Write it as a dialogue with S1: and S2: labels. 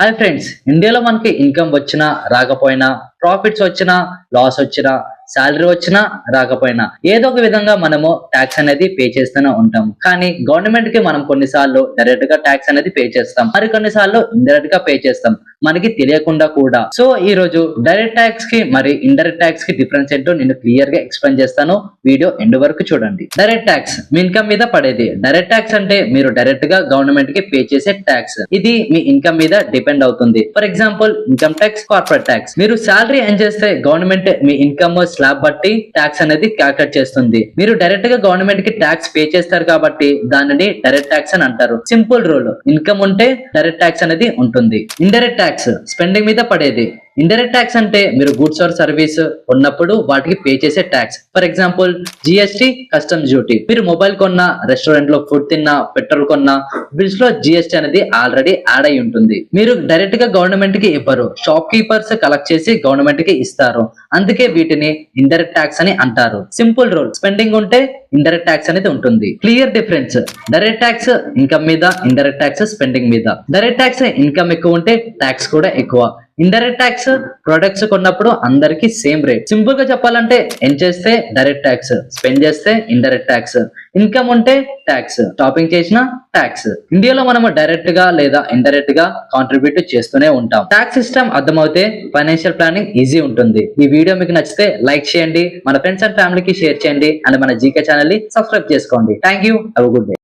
S1: Hi friends, ఇండియాలో మనకి income వచ్చినా రాకపోయినా, ప్రాఫిట్స్ వచ్చినా లాస్ వచ్చినా, శాలరీ వచ్చినా రాకపోయినా ఏదో ఒక విధంగా మనము ట్యాక్స్ అనేది పే చేస్తూనే ఉంటాం. కానీ గవర్నమెంట్ కి మనం కొన్నిసార్లు డైరెక్ట్ గా ట్యాక్స్ అనేది పే చేస్తాం, మరి కొన్నిసార్లు ఇండైరెక్ట్ గా పే చేస్తాం మనకి తెలియకుండా కూడా. సో ఈ రోజు డైరెక్ట్ ట్యాక్స్ కి మరి ఇండైరెక్ట్ ట్యాక్స్ కి డిఫరెన్స్ ఏంటో నేను క్లియర్ గా ఎక్స్ప్లెయిన్ చేస్తాను. వీడియో ఎండ్ వరకు చూడండి. డైరెక్ట్ ట్యాక్స్ మీ ఇన్కమ్ మీద పడేది. డైరెక్ట్ ట్యాక్స్ అంటే మీరు డైరెక్ట్ గా గవర్నమెంట్ కి పే చేసే ట్యాక్స్. ఇది మీ ఇన్కమ్ మీద డిపెండ్ అవుతుంది. For example income tax, corporate tax. మీరు శాలరీ ఎర్న్ చేస్తే గవర్నమెంట్ మీ ఇన్కమ్ స్లాబ్ బట్టి ట్యాక్స్ అనేది క్యాల్కులేట్ చేస్తుంది. మీరు డైరెక్ట్ గా గవర్నమెంట్ కి ట్యాక్స్ పే చేస్తారు కాబట్టి దానిని డైరెక్ట్ ట్యాక్స్ అని అంటారు. సింపుల్ రూల్, ఇన్కమ్ ఉంటే డైరెక్ట్ ట్యాక్స్ అనేది ఉంటుంది. ఇండైరెక్ట్ ట్యాక్స్ స్పెండింగ్ మీద పడేది. ఇండైరెక్ట్ ట్యాక్స్ అంటే మీరు గూడ్స్ ఆర్ సర్వీస్ ఉన్నప్పుడు వాటికి పే చేసే tax. For example GST, customs duty. మీరు మొబైల్ కొన్నా, రెస్టారెంట్ లో ఫుడ్ తిన్నా, పెట్రోల్ కొన్నా, బిల్స్ లో జిఎస్టీ అనేది ఆల్రెడీ యాడ్ అయి ఉంటుంది. మీరు డైరెక్ట్ గా గవర్నమెంట్ కి ఇవ్వరు, షాప్ కీపర్స్ కలెక్ట్ చేసి గవర్నమెంట్ కి ఇస్తారు. అందుకే వీటిని ఇండైరెక్ట్ ట్యాక్స్ అని అంటారు. సింపుల్ రూల్, స్పెండింగ్ ఉంటే ఇండైరెక్ట్ ట్యాక్స్ అనేది ఉంటుంది. Clear difference, direct tax income మీద, ఇండైరెక్ట్ ట్యాక్స్ స్పెండింగ్ మీద. డైరెక్ట్ ట్యాక్స్ ఇన్కమ్ ఎక్కువ ఉంటే ట్యాక్స్ కూడా ఎక్కువ. ఇండైరెక్ట్ ట్యాక్స్ ప్రొడక్ట్స్ కొన్నప్పుడు అందరికి సేమ్ రేట్. సింపుల్ గా చెప్పాలంటే ఎన్ చేస్తే డైరెక్ట్ ట్యాక్స్, స్పెండ్ చేస్తే ఇండైరెక్ట్ ట్యాక్స్, ఇన్కమ్ ఉంటే ట్యాక్స్, షాపింగ్ చేసిన ట్యాక్స్. ఇండియాలో మనము డైరెక్ట్ గా లేదా ఇండైరెక్ట్ గా కాంట్రిబ్యూట్ చేస్తూనే ఉంటాం. ట్యాక్స్ సిస్టమ్ అర్థమవుతే ఫైనాన్షియల్ ప్లానింగ్ ఈజీ ఉంటుంది. ఈ వీడియో మీకు నచ్చితే లైక్ చేయండి, మన ఫ్రెండ్స్ అండ్ ఫ్యామిలీకి షేర్ చేయండి, అండ్ మన జీకే ఛానల్ ని సబ్స్క్రైబ్ చేసుకోండి. Thank you, have a good day.